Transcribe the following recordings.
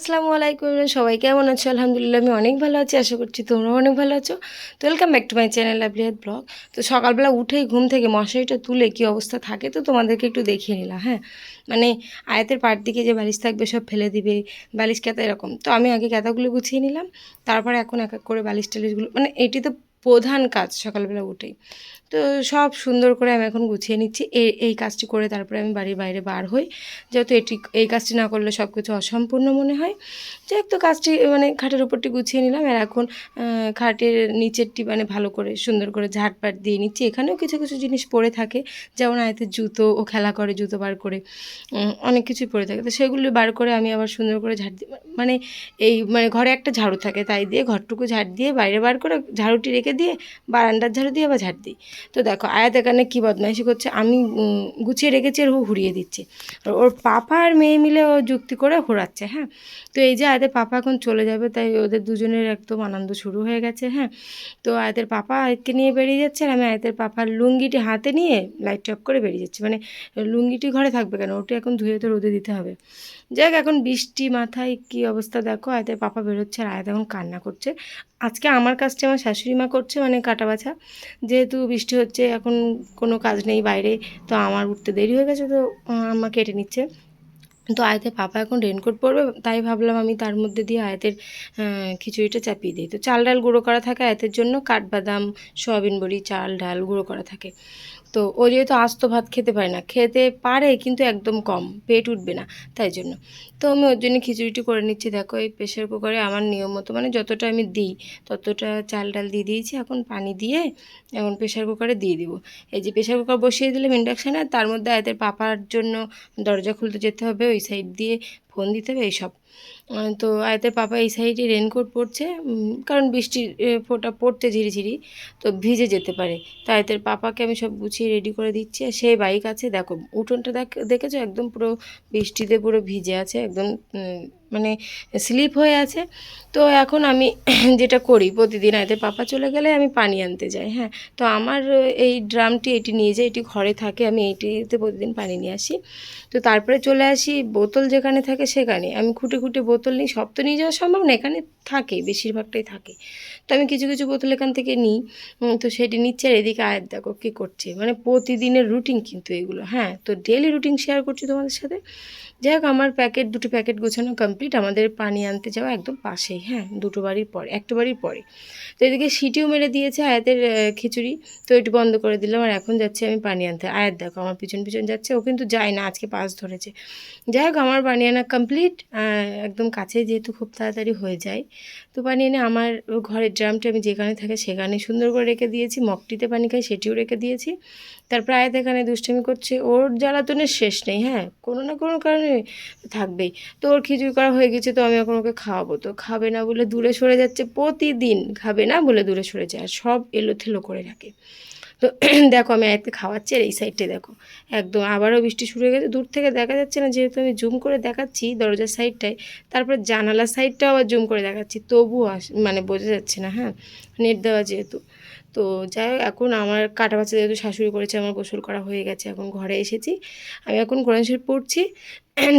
আসসালামু আলাইকুম, সবাই কেমন আছো? আলহামদুলিল্লাহ আমি অনেক ভালো আছি, আশা করছি তোমরাও অনেক ভালো আছো। তো welcome back to my channel লাভলিহাত ব্লগ। তো সকালবেলা উঠেই ঘুম থেকে মশারিটা তুলে কি অবস্থা থাকে তো তোমাদেরকে একটু দেখিয়ে নিলাম। হ্যাঁ, মানে আয়াতের পাড় দিকে যে বালিশ থাকবে সব ফেলে দিবে, বালিশ কাতা এরকম। তো আমি আগে কাতাগুলো গুছিয়ে নিলাম, তারপরে এখন এক এক করে বালিশ টালিশগুলো, মানে এটি তো প্রধান কাজ সকালবেলা উঠেই। তো সব সুন্দর করে আমি এখন গুছিয়ে নিচ্ছি। এই কাজটি করে তারপরে আমি বাড়ির বাইরে বার হই, যেহেতু এই কাজটি না করলে সব কিছু অসম্পূর্ণ মনে হয়। যাই হোক, তো কাজটি মানে খাটের উপরটি গুছিয়ে নিলাম, আর এখন খাটের নিচেরটি মানে ভালো করে সুন্দর করে ঝাড়পাট দিয়ে নিচ্ছি। এখানেও কিছু কিছু জিনিস পড়ে থাকে, যেমন আয়তের জুতো ও খেলা করে জুতো বার করে অনেক কিছুই পড়ে থাকে। তো সেগুলো বার করে আমি আবার সুন্দর করে ঝাড় দিই, মানে মানে ঘরে একটা ঝাড়ু থাকে, তাই দিয়ে ঘরটুকু ঝাড় দিয়ে বাইরে বার করে ঝাড়ুটি রেখে দিয়ে বারান্দার ঝাড়ু দিয়ে আবার ঝাড় দিই। তো দেখো আয়াত এখানে কী বদমাইশি করছে, আমি গুছিয়ে রেখেছি আর ও হুড়িয়ে দিচ্ছে। আর ওর পাপা আর মেয়ে মিলে ও যুক্তি করে ঘোরাচ্ছে। হ্যাঁ, তো এই যে আয়াতের পাপা এখন চলে যাবে, তাই ওদের দুজনের একদম আনন্দ শুরু হয়ে গেছে। হ্যাঁ, তো আয়াতের পাপা আয়াতকে নিয়ে বেরিয়ে যাচ্ছে, আর আমি আয়াতের পাপার লুঙ্গিটি হাতে নিয়ে লাইট অফ করে বেরিয়ে যাচ্ছি। মানে লুঙ্গিটি ঘরে থাকবে কেন, ওটি এখন ধুয়ে তো রোদে দিতে হবে। যাক, এখন বৃষ্টি মাথায় কী অবস্থা দেখো, আয়াতের পাপা বেরোচ্ছে আর আয়াত এখন কান্না করছে। আজকে আমার কাজটা আমার শাশুড়ি মা করছে, মানে কাটা বাছা। যেহেতু বৃষ্টি হচ্ছে, এখন কোনো কাজ নেই বাইরে, তো আমার উঠতে দেরি হয়ে গেছে, তো আম্মা কেটে নিচ্ছে। তো আয়াতের পাপা এখন রেনকোট পরবে, তাই ভাবলাম আমি তার মধ্যে দিয়ে আয়াতের খিচুড়িটা চাপিয়ে দিই। তো চাল ডাল গুঁড়ো করা থাকে আয়াতের জন্য, কাঠবাদাম, সয়াবিন বড়ি, চাল ডাল গুঁড়ো করা থাকে। তো ও যেহেতু আস্ত ভাত খেতে পারে না, খেতে পারে কিন্তু একদম কম, পেট উঠবে না, তাই জন্য। তো আমি ওর জন্য খিচুড়িটি করে নিচ্ছি। দেখো এই প্রেশার কুকারে আমার নিয়ম মতো মানে যতটা আমি দিই ততটা চাল ডাল দিয়ে দিয়েছি, এখন পানি দিয়ে এখন প্রেশার কুকারে দিয়ে দিব। এই যে প্রেশার কুকার বসিয়ে দিলাম ইন্ডাকশানে, তার মধ্যে আয়াতের পাপার জন্য দরজা খুলতে যেতে হবে, ওই সাইড দিয়ে ফোন দিতে হবে, এইসব। তো আয়াতের পাপা এই সাইডে রেনকোট পরছে, কারণ বৃষ্টির ফোঁটা পড়তে ঝিরিঝিরি, তো ভিজে যেতে পারে। তো আয়াতের পাপাকে আমি সব গুছিয়ে রেডি করে দিচ্ছি। আর সেই বাইক আছে, দেখো উঠোনটা দেখেছো একদম পুরো বৃষ্টিতে পুরো ভিজে আছে, একদম মানে স্লিপ হয়ে আছে। তো এখন আমি যেটা করি প্রতিদিন, আয়াতের পাপা চলে গেলে আমি পানি আনতে যাই। হ্যাঁ, তো আমার এই ড্রামটি এটি নিয়ে যাই, এটি ঘরে থাকে, আমি এইটিতে প্রতিদিন পানি নিয়ে আসি। তো তারপরে চলে আসি, বোতল যেখানে থাকে সেখানে আমি খুঁটে খুঁটে বোতল নিই। সব তো নিয়ে যাওয়া সম্ভব না, এখানে থাকে বেশিরভাগটাই থাকে, তো আমি কিছু কিছু বোতল এখান থেকে নিই। তো সেটি নিচ্ছে, আর এদিকে আয়াত দেখো কী করছে, মানে প্রতিদিনের রুটিন কিন্তু এগুলো। হ্যাঁ, তো ডেলি রুটিন শেয়ার করছি তোমাদের সাথে। যাই হোক, আমার দুটো প্যাকেট গোছানো কমপ্লিট, আমাদের পানি আনতে যাওয়া একদম পাশেই। হ্যাঁ, দুটো বাড়ির পরে, একটা বাড়ির পরে। তো এদিকে সিটিও মেরে দিয়েছে আয়াতের খিচুড়ি, তো এটি বন্ধ করে দিলাম, আর এখন যাচ্ছি আমি পানি আনতে। আয়াত দেখো আমার পিছন পিছন যাচ্ছে, ও কিন্তু যায় না, আজকে পাস ধরেছে। যাই হোক, আমার পানি আনা কমপ্লিট, একদম কাছে যেহেতু খুব তাড়াতাড়ি হয়ে যায়। তো পানি এনে আমার ঘরের ড্রামটা আমি যেখানে থাকে সেখানে সুন্দর করে রেখে দিয়েছি, মগটিতে পানি খাই সেটিও রেখে দিয়েছি। তারপর আয়াত এখানে দুষ্টামি করছে, ওর জ্বালাতনের শেষ নেই। হ্যাঁ, কোনো না কোনো কারণে থাকবেই। তো ওর খিচুড়ি করা হয়ে গেছে, তো আমি এখন ওকে খাওয়াবো, তো খাবে না বলে দূরে সরে যাচ্ছে, প্রতিদিন খাবে না বলে দূরে সরে যায়, আর সব এলোথেলো করে রাখে। তো দেখো আমি আয়াতকে খাওয়াচ্ছি, আর এই সাইডটায় দেখো একদম আবারও বৃষ্টি শুরু হয়ে গেছে। দূর থেকে দেখা যাচ্ছে না, যেহেতু আমি জুম করে দেখাচ্ছি দরজার সাইডটায়, তারপরে জানালার সাইডটাও আবার জুম করে দেখাচ্ছি, তবুও মানে বোঝা যাচ্ছে না। হ্যাঁ, নেট দেওয়া যেহেতু। তো যাই হোক, এখন আমার কাটা বাচ্চা যেহেতু শাশুড়ি করেছে, আমার গোসল করা হয়ে গেছে, এখন ঘরে এসেছি। আমি এখন কোরআন শরীফ পড়ছি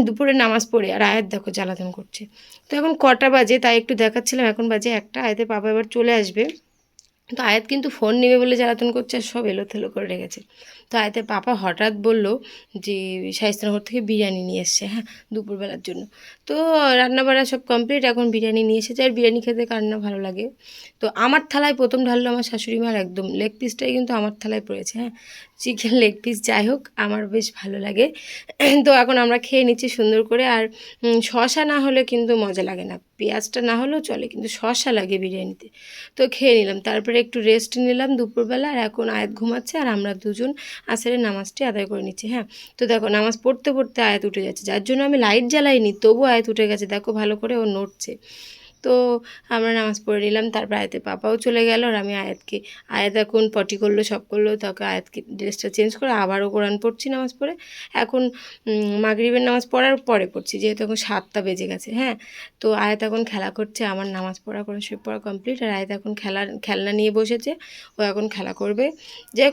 দুপুরে নামাজ পড়ে, আর আয়াত দেখো জ্বালাতন করছে। তো এখন কটা বাজে তাই একটু দেখাচ্ছিলাম, এখন বাজে একটা, আয়াতের বাবা এবার চলে আসবে। তো আয়াত কিন্তু ফোন নেবে বলে জ্বালাতন করছে, আর সব এলোথেলো করে রেখেছে। তো আয়াতের পাপা হঠাৎ বলল যে শায়েস্তানগর থেকে বিরিয়ানি নিয়ে এসছে, হ্যাঁ, দুপুরবেলার জন্য। তো রান্নাবাড়া সব কমপ্লিট, এখন বিরিয়ানি নিয়ে এসেছে, আর বিরিয়ানি খেতে কার না ভালো লাগে। তো আমার থালায় প্রথম ঢাললো আমার শাশুড়ি মার, একদম লেগ পিসটাই কিন্তু আমার থালায় পড়েছে। হ্যাঁ, চিকেন লেগ পিস, যাই হোক আমার বেশ ভালো লাগে। তো এখন আমরা খেয়ে নিচ্ছি সুন্দর করে। আর শসা না হলে কিন্তু মজা লাগে না, পেঁয়াজটা না হলেও চলে, কিন্তু শসা লাগে বিরিয়ানিতে। তো খেয়ে নিলাম, তারপরে একটু রেস্ট নিলাম দুপুরবেলা, আর এখন আয়াত ঘুমাচ্ছে, আর আমরা দুজন আসরের নামাজটি আদায় করে নিচ্ছি। হ্যাঁ, তো দেখো নামাজ পড়তে পড়তে আয়াত উঠে যাচ্ছে, যার জন্য আমি লাইট জ্বালাইনি, তবু আয়াত উঠে গেছে, দেখো ভালো করে ও নড়ছে। তো তো আমরা নামাজ পড়ে নিলাম, তারপর আয়াতের পাপাও চলে গেল, আর আমি আয়াত এখন পটি করলো, সব করলো, তাকে আয়াতকে ড্রেসটা চেঞ্জ করে আবারও কোরআন পড়ছি নামাজ পড়ে। এখন মাগরিবের নামাজ পড়ার পরে পড়ছি, যেহেতু এখন 7টা বেজে গেছে। হ্যাঁ, তো আয়াত এখন খেলা করছে, আমার নামাজ পড়া কোরআন শরীফ পড়া কমপ্লিট, আর আয়াত এখন খেলনা নিয়ে বসেছে, ও এখন খেলা করবে। যে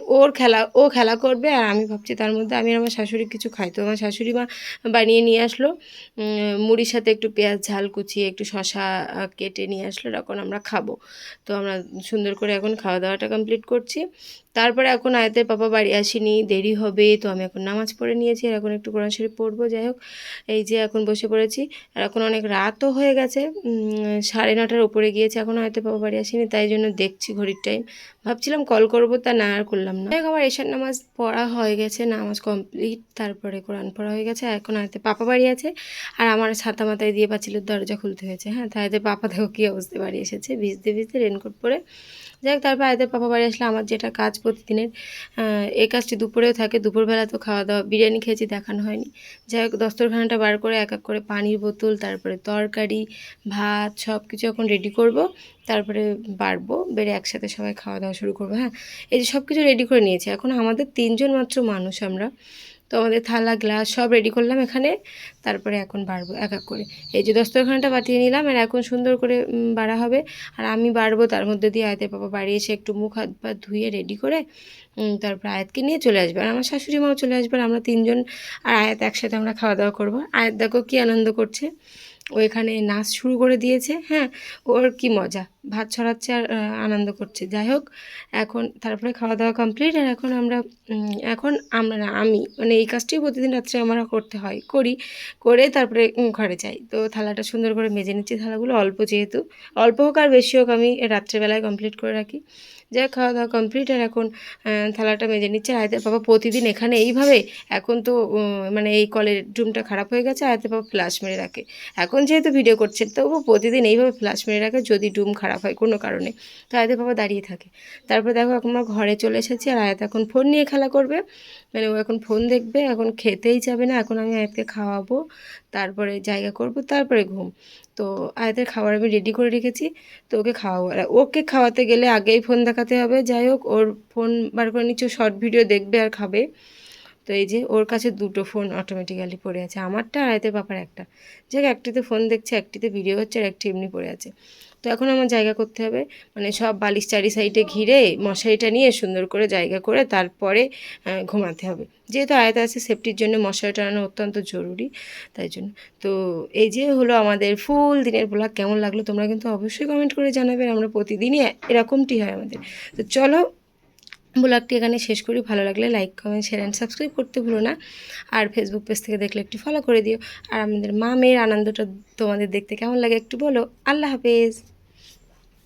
ও খেলা করবে, আর আমি ভাবছি তার মধ্যে আমি আর আমার শাশুড়ি কিছু খাই। তো আমার শাশুড়ি মা বানিয়ে নিয়ে আসলো মুড়ির সাথে একটু পেঁয়াজ ঝাল কুচিয়ে একটু শশা কেটে নিয়ে আসলো, এখন আমরা খাবো। তো আমরা সুন্দর করে এখন খাওয়া দাওয়াটা কমপ্লিট করছি। তারপরে এখন আয়াতের পাপা বাড়ি আসেনি, দেরি হবে, তো আমি এখন নামাজ পড়ে নিয়েছি, আর এখন একটু কোরআন শরীফ পড়বো। যাই হোক, এই যে এখন বসে পড়েছি, আর এখন অনেক রাতও হয়ে গেছে, 9:30টার উপরে গিয়েছে, এখন আয়াতের পাপা বাড়ি আসেনি, তাই জন্য দেখছি ঘড়ির টাইম। ভাবছিলাম কল করবো, তা না আর করলাম না। আমার এশার নামাজ পড়া হয়ে গেছে, নামাজ কমপ্লিট, তারপরে কোরআন পড়া হয়ে গেছে, এখন আয়াতে পাপা বাড়ি আছে, আর আমার ছাতা মাথায় দিয়ে পাঁচিলের দরজা খুলতে হয়েছে। হ্যাঁ, তাই আয়াতের পাপা দেখো কী অবস্থায় বাড়ি এসেছে, ভিজতে ভিজতে রেনকোট পরে। যাই হোক, তারপর আয়াতের পাপা বাড়ি আসলে আমার যেটা কাজ প্রতিদিনের, এই কাজটি দুপুরেও থাকে। দুপুরবেলা তো খাওয়া দাওয়া বিরিয়ানি খেয়েছি, দেখানো হয়নি। যাই হোক, দস্তরখানাটা বার করে এক এক করে পানির বোতল, তারপরে তরকারি, ভাত সব কিছু এখন রেডি করব, তারপরে বাড়বো, বেড়ে একসাথে সবাই খাওয়া দাওয়া শুরু করবো। হ্যাঁ, এই যে সব কিছু রেডি করে নিয়েছি, এখন আমাদের 3জন মাত্র মানুষ আমরা, তো আমাদের থালা গ্লাস সব রেডি করলাম এখানে, তারপরে এখন বাড়বো এক এক করে। এই যে দস্তরখানাটা বাতিয়ে নিলাম, আর এখন সুন্দর করে বাড়া হবে, আর আমি বাড়বো, তার মধ্যে দিয়ে আয়াতের পাপা বাড়ি এসে একটু মুখ হাত পা ধুয়ে রেডি করে তারপর আয়াতকে নিয়ে চলে আসবে, আর আমার শাশুড়ি মাও চলে আসবে, আর আমরা 3জন আর আয়াত একসাথে আমরা খাওয়া দাওয়া করবো। আয়াত দেখো কী আনন্দ করছে, ও এখানে নাচ শুরু করে দিয়েছে। হ্যাঁ, ওর কি মজা, ভাত ছড়াচ্ছে আর আনন্দ করছে। যাই হোক, এখন তারপরে খাওয়া দাওয়া কমপ্লিট, আর এখন আমি মানে এই কাজটাই প্রতিদিন রাত্রে আমরা করে তারপরে ঘরে যাই। তো থালাটা সুন্দর করে মেজে নিচ্ছি, থালাগুলো অল্প, যেহেতু অল্প হোক আর বেশি হোক আমি রাত্রেবেলায় কমপ্লিট করে রাখি। যাই খাওয়া দাওয়া কমপ্লিট, আর এখন থালাটা মেজে নিচ্ছে। আয়াতের বাবা প্রতিদিন এখানে এইভাবে, এখন তো মানে এই কলের ড্রুমটা খারাপ হয়ে গেছে, আয়াতের বাবা ফ্ল্যাশ মেরে রাখে। এখন যেহেতু ভিডিও করছে, তবু প্রতিদিন এইভাবে ফ্ল্যাশ মেরে রাখে যদি ড্রুম খারাপ হয় কোনো কারণে, তো আয়াতের বাবা দাঁড়িয়ে থাকে। তারপর দেখো এখন আমরা ঘরে চলে এসেছি, আর আয়াত এখন ফোন নিয়ে খেলা করবে, মানে ও এখন ফোন দেখবে, এখন খেতেই যাবে না। এখন আমি আয়াতকে খাওয়াবো, তারপরে জায়গা করব, তারপরে ঘুম। তো আয়াতের খাবার আমি রেডি করে রেখেছি, তো ওকে খাওয়াবো। আর ওকে খাওয়াতে গেলে আগেই ফোন দেখাতে হবে। যাই হোক, ওর ফোন বার করে নিচ্ছে, শর্ট ভিডিও দেখবে আর খাবে। তো এই যে ওর কাছে 2টো ফোন অটোমেটিক্যালি পড়ে আছে, আমারটা আর আয়াতের পাপার একটা। যাই, একটিতে ফোন দেখছে, একটিতে ভিডিও হচ্ছে, আর একটি এমনি পড়ে আছে। তো এখন আমার জায়গা করতে হবে, মানে সব বালিশ চারি সাইডে ঘিরে মশারিটা নিয়ে সুন্দর করে জায়গা করে তারপরে ঘুমাতে হবে। যেহেতু আয়াত আছে, সেফটির জন্য মশারি টানানো অত্যন্ত জরুরি, তাই জন্য। তো এই যে হলো আমাদের ফুল দিনের ব্লগ। কেমন লাগলো তোমরা কিন্তু অবশ্যই কমেন্ট করে জানাবে, আমরা প্রতিদিনই এরকমটি হয় আমাদের। তো চলো, ব্লগটি এখানে শেষ করি। ভালো লাগলে like, comment, share and subscribe করতে ভুলো না, আর ফেসবুক পেজ থেকে দেখলে একটু ফলো করে দিও। আর আমাদের মা মেয়ের আনন্দটা তোমাদের দেখতে কেমন লাগে একটু বলো। আল্লাহ হাফেজ।